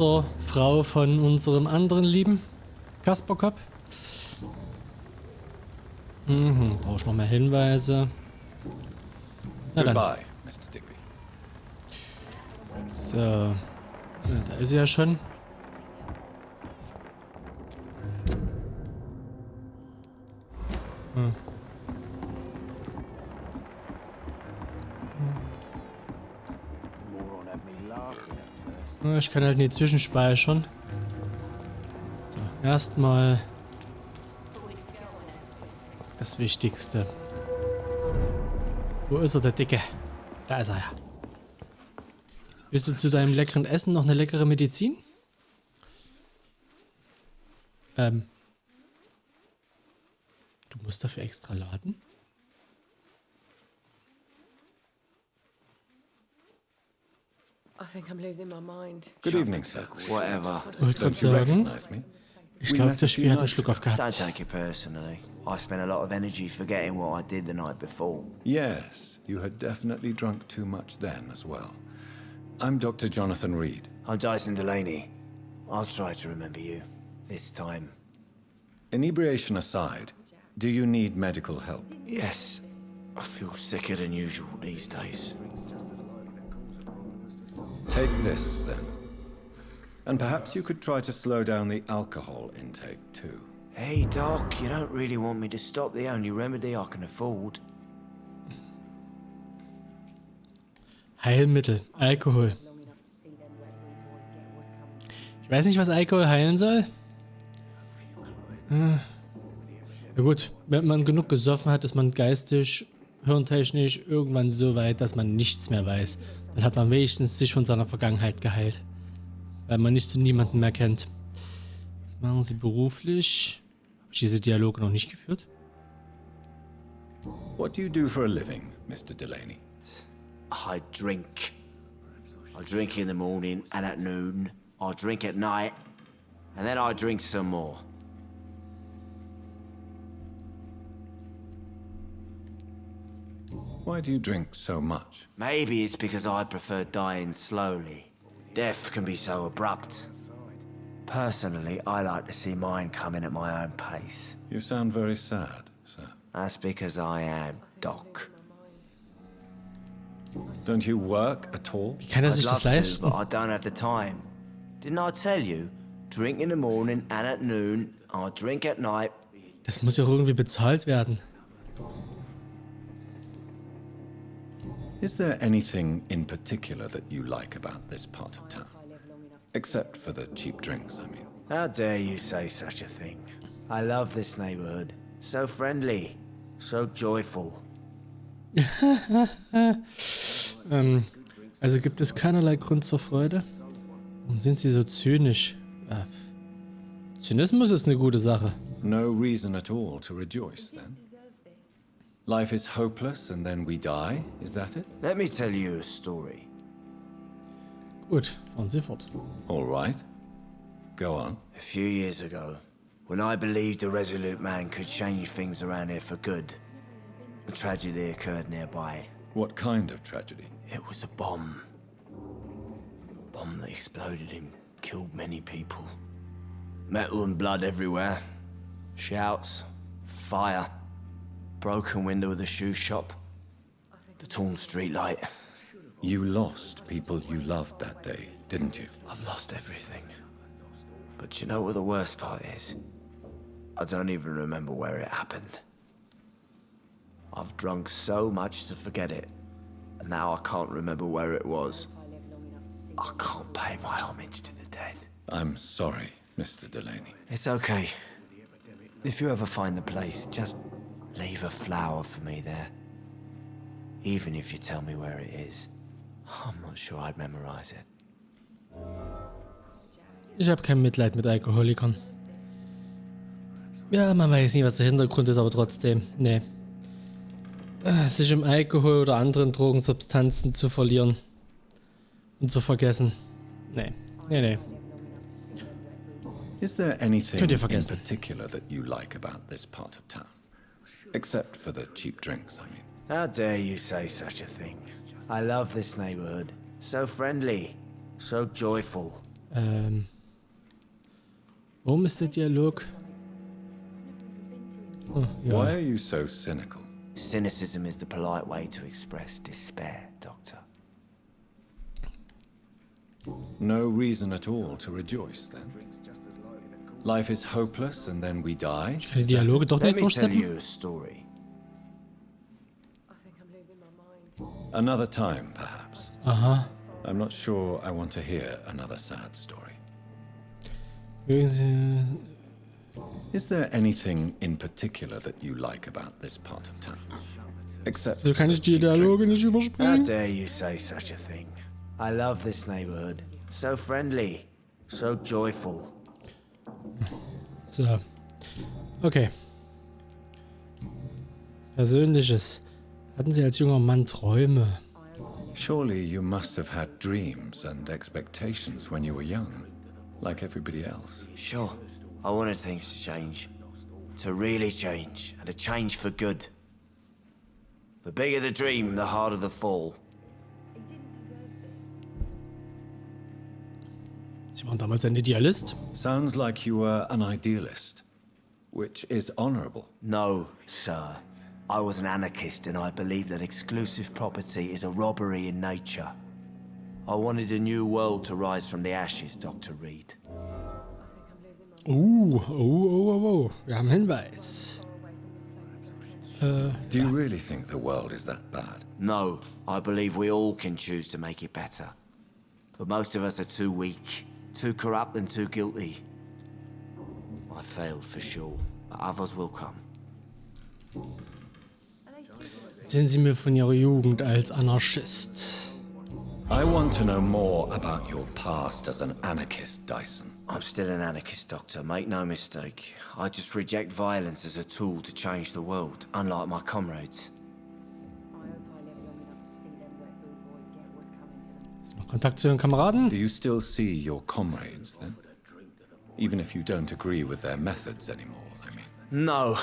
zur Frau von unserem anderen lieben Kasperkopf. Brauche ich noch mehr Hinweise. Na dann. Goodbye, Mr. Digby. So. Ja, da ist sie ja schon. Ich kann halt nicht zwischenspeichern. So, erstmal das Wichtigste. Wo ist er, der Dicke? Da ist er ja. Willst du zu deinem leckeren Essen noch eine leckere Medizin? Du musst dafür extra laden? I think I'm losing my mind. Good evening, sir. Whatever. Wollte gerade Don't you sagen, recognize me? ich glaube, das Spiel hat einen Schluck auf Don't gehabt. take it personally. I spent a lot of energy forgetting what I did the night before. Yes, you had definitely drunk too much then as well. I'm Dr. Jonathan Reed. I'm Dyson Delaney. I'll try to remember you. This time. Inebriation aside, do you need medical help? Yes. I feel sicker than usual these days. Take this, then. And perhaps you could try to slow down the alcohol intake, too. Hey, Doc, you don't really want me to stop the only remedy I can afford. Heilmittel, Alkohol. Ich weiß nicht, was Alkohol heilen soll. Ja gut, wenn man genug gesoffen hat, ist man geistig, hirntechnisch irgendwann so weit, dass man nichts mehr weiß. Dann hat man wenigstens sich von seiner Vergangenheit geheilt. Weil man nicht zu niemandem mehr kennt. Was machen Sie beruflich? Habe ich diese Dialoge noch nicht geführt? What do you do for a living, Mr. Delaney? I drink. I drink in the morning and at noon. I drink at night. And then I drink some more. Why do you drink so much? Maybe it's because I prefer dying slowly. Death can be so abrupt. Personally, I like to see mine coming at my own pace. You sound very sad, sir. That's because I am Doc. Don't you work at all? Wie kann er sich das I'd love to, leisten? but I don't have the time. Didn't I tell you? Drink in the morning and at noon. I drink at night. Das muss ja auch irgendwie bezahlt werden. Is there anything in particular that you like about this part of town? Except for the cheap drinks, I mean. How dare you say such a thing? I love this neighborhood. So friendly. So joyful. Also gibt es keinerlei Grund zur Freude? Warum sind Sie so zynisch? Zynismus ist eine gute Sache. No reason at all to rejoice, then? Life is hopeless and then we die, is that it? Let me tell you a story. Gut, fahren Sie fort. All right. Go on. A few years ago, when I believed a resolute man could change things around here for good, a tragedy occurred nearby. What kind of tragedy? It was a bomb. A bomb that exploded and killed many people. Metal and blood everywhere. Shouts, fire, broken window of the shoe shop, the torn street light. You lost people you loved that day, didn't you? I've lost everything. But you know what the worst part is? I don't even remember where it happened. I've drunk so much to forget it, and now I can't remember where it was. I can't pay my homage to the dead. I'm sorry, Mr. Delaney. It's okay. If you ever find the place, just leave a flower for me there. Even if you tell me where it is. I'm not sure I'd memorize it. Ich habe kein Mitleid mit Alkoholikern. Ja, man weiß nie, was der Hintergrund ist, aber trotzdem, nee. Sich im Alkohol oder anderen Drogensubstanzen zu verlieren und zu vergessen. Nee, nee, nee. Is there anything Könnt ihr in vergessen. particular that you like about this part of town? Except for the cheap drinks, I mean. How dare you say such a thing? I love this neighborhood. So friendly. So joyful. Warum ist der Dialog? Oh, Why ja. are you so cynical? Cynicism is the polite way to express despair, Doctor. No reason at all to rejoice, then? Life is hopeless and then we die? Ich kann die Dialoge doch Let nicht me tell durchsetzen. you a story. I think I'm losing my mind. Another time, perhaps. Aha. I'm not sure I want to hear another sad story. Mögen Sie... Is there anything in particular that you like about this part of town? Except So kann for ich the die cheap Dialoge drinks. nicht How überspringen. dare you say such a thing? I love this neighborhood. So friendly, so joyful. So. Okay. Persönliches. Hatten Sie als junger Mann Träume? Surely you must have had dreams and expectations when you were young, like everybody else. Sure, I wanted things to change. To really change, and to change for good. The bigger the dream, the harder the fall. Sie waren damals ein Idealist? Sounds like you were an idealist, which is honorable. No, sir. I was an anarchist and I believed that exclusive property is a robbery in nature. I wanted a new world to rise from the ashes, Dr. Reed. Oh. Wir haben Hinweis. Do you really think the world is that bad? No, I believe we all can choose to make it better. But most of us are too weak, too corrupt and too guilty. I failed for sure, but others will come. Erzählen Sie mir von Ihrer Jugend als Anarchist. I want to know more about your past as an anarchist, Dyson. I'm still an anarchist, Doctor, make no mistake. I just reject violence as a tool to change the world, unlike my comrades. I hope I live long enough to see them wet food boys get what's coming to them. Noch Kontakt zu Ihren Kameraden? Do you still see your comrades, then? Even if you don't agree with their methods anymore, I mean. No.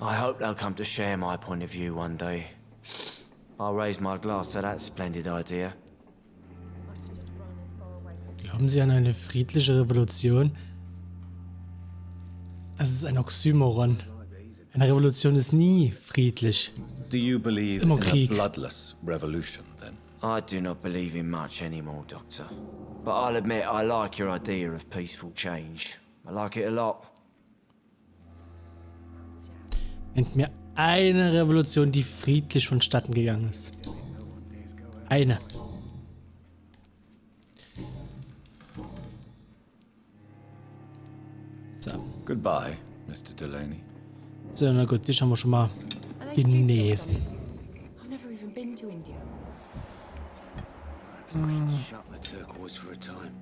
I hope they'll come to share my point of view one day. I'll raise my glass to that splendid idea. Glauben Sie an eine friedliche Revolution? Das ist ein Oxymoron. Eine Revolution ist nie friedlich. Do you believe immer in a Krieg. bloodless revolution, then? I do not believe in much anymore, Doctor. But I'll admit I like your idea of peaceful change. I like it a lot. Nennt mir eine Revolution, die friedlich vonstatten gegangen ist. Eine. So. Goodbye, Mr. Delaney. So, na gut, dich haben wir schon mal Are they stupid or genesen. something? I've never even been to India. Shut the turquoise for a time.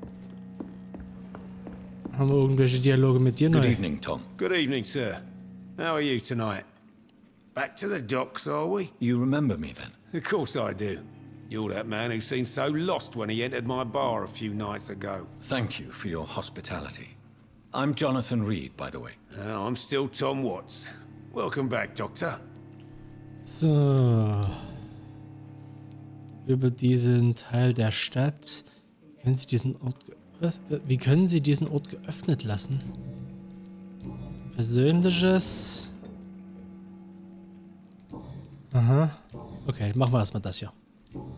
Haben wir irgendwelche Dialoge mit dir Good neu? evening, Tom. Good evening, sir. How are you tonight? Back to the docks, are we? You remember me, then? Of course I do. You're that man who seemed so lost when he entered my bar a few nights ago. Thank you for your hospitality. I'm Jonathan Reed, by the way. I'm still Tom Watts. Welcome back, Doctor. So. Über diesen Teil der Stadt. Können Sie diesen Ort... Wie können Sie diesen Ort geöffnet lassen? Persönliches... Aha. Okay, machen wir erstmal das hier.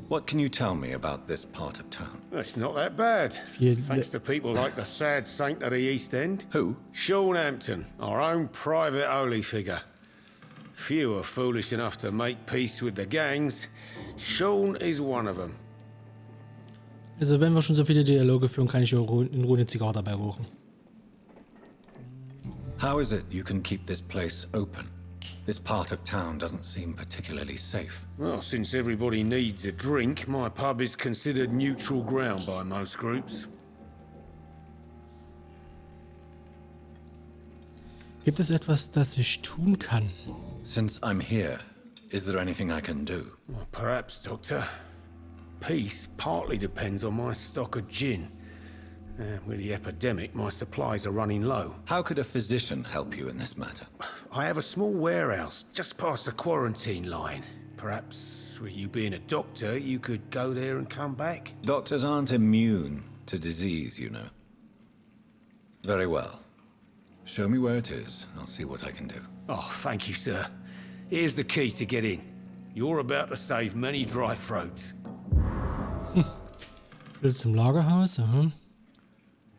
What can you tell me about this part of town? That's not that bad. Viel- Thanks to people like the sad saint of the East End. Who? Sean Hampton, our own private holy figure. Few are foolish enough to make peace with the gangs. Sean is one of them. Also wenn wir schon so viele Dialoge führen, kann ich auch in Ruhe eine Zigarre dabei rauchen. How is it you can keep this place open? This part of town doesn't seem particularly safe. Well, since everybody needs a drink, my pub is considered neutral ground by most groups. Gibt es etwas, das ich tun kann? Since I'm here, is there anything I can do? Well, perhaps, Doctor. Peace partly depends on my stock of gin. With the epidemic, my supplies are running low. How could a physician help you in this matter? I have a small warehouse just past the quarantine line. Perhaps, with you being a doctor, you could go there and come back? Doctors aren't immune to disease, you know. Very well. Show me where it is. I'll see what I can do. Oh, thank you, sir. Here's the key to get in. You're about to save many dry throats. Schlüssel zum Lagerhaus, aha.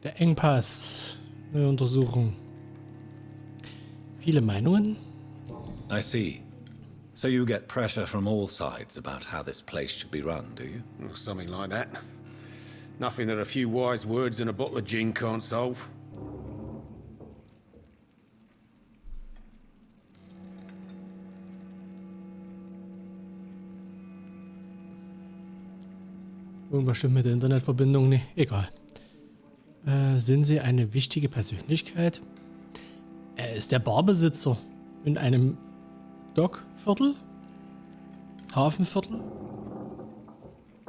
Der Engpass. Neue Untersuchung. Viele Meinungen? I see. So you get pressure from all sides about how this place should be run, do you? Or something like that. Nothing that a few wise words and a bottle of gin can't solve. Irgendwas stimmt mit der Internetverbindung nicht. Egal. Sind Sie eine wichtige Persönlichkeit? Er ist der Barbesitzer in einem Dockviertel? Hafenviertel?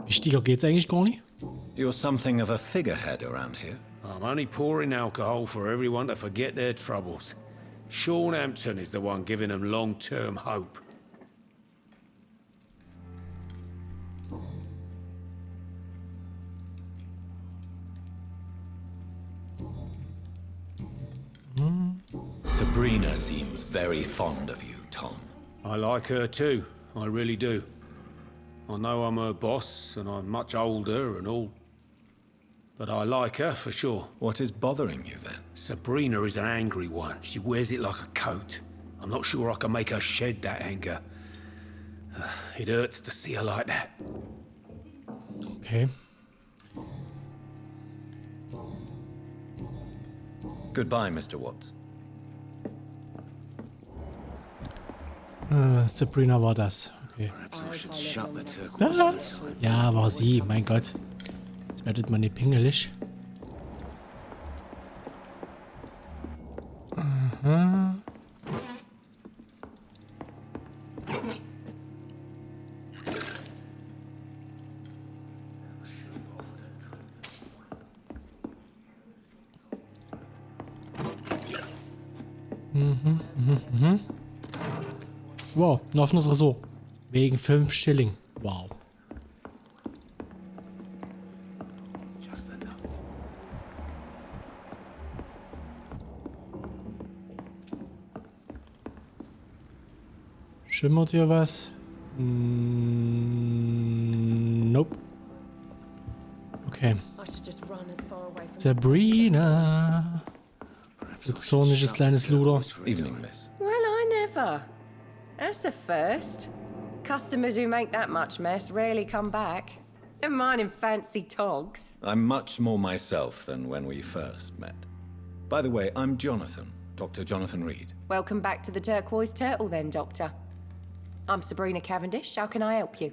Wichtiger geht's eigentlich gar nicht. You're something of a figurehead around here. I'm only pouring alcohol for everyone to forget their troubles. Sean Hampton is the one giving them long-term hope. Sabrina seems very fond of you, Tom. I like her too, I really do. I know I'm her boss and I'm much older and all, but I like her for sure. What is bothering you then? Sabrina is an angry one. She wears it like a coat. I'm not sure I can make her shed that anger. It hurts to see her like that. Okay. Goodbye, Mr. Watts. Sabrina war das. Okay. Perhaps I should shut the turquoise. Was? Ja, war sie. Mein Gott. Jetzt werdet man nicht pingelig. Aha. Wow, ein offenes Ressort. Wegen 5 Schilling. Wow. Just enough. Schimmert hier was? Nope. Okay. I should just run as far away from Sabrina. Du zorniges kleines Luder. Evening, miss. Well, I never. That's a first. Customers who make that much mess rarely come back. Never mind in fancy togs. I'm much more myself than when we first met. By the way, I'm Jonathan, Dr. Jonathan Reed. Welcome back to the Turquoise Turtle then, Doctor. I'm Sabrina Cavendish. How can I help you?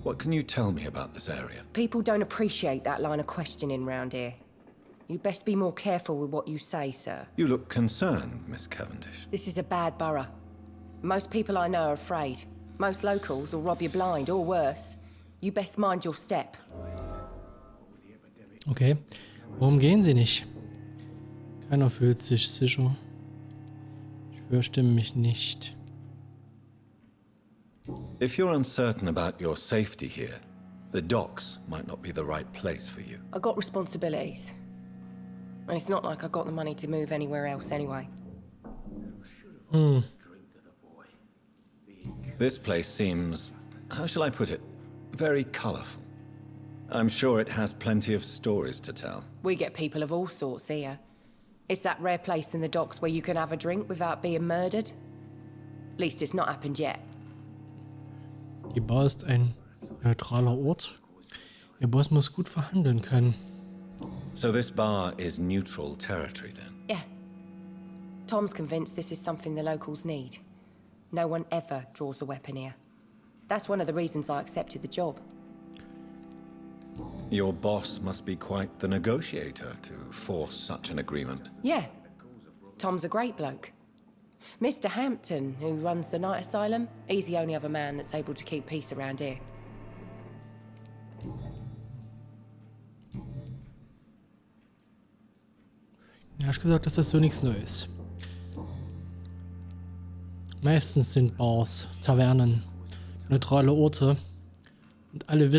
What can you tell me about this area? People don't appreciate that line of questioning round here. You best be more careful with what you say, sir. You look concerned, Miss Cavendish. This is a bad borough. Most people I know are afraid. Most locals will rob you blind, or worse. You best mind your step. Okay. Warum gehen sie nicht? Keiner fühlt sich sicher. Ich fürchte mich nicht. If you're uncertain about your safety here, the docks might not be the right place for you. I got responsibilities. And it's not like I got the money to move anywhere else anyway. This place seems, how shall I put it, very colorful. I'm sure it has plenty of stories to tell. We get people of all sorts here. It's that rare place in the docks where you can have a drink without being murdered. At least it's not happened yet. Die Bar ist ein neutraler Ort. Ihr Boss muss gut verhandeln können. So this bar is neutral territory then? Yeah. Tom's convinced this is something the locals need. No one ever draws a weapon here. That's one of the reasons I accepted the job. Your boss must be quite the negotiator to force such an agreement. Yeah. Tom's a great bloke. Mr. Hampton, who runs the night asylum, he's the only other man that's able to keep peace around here. Ja, ich gesagt, dass das so nichts Neues. Meistens sind Bars, Tavernen, neutrale Orte, und alle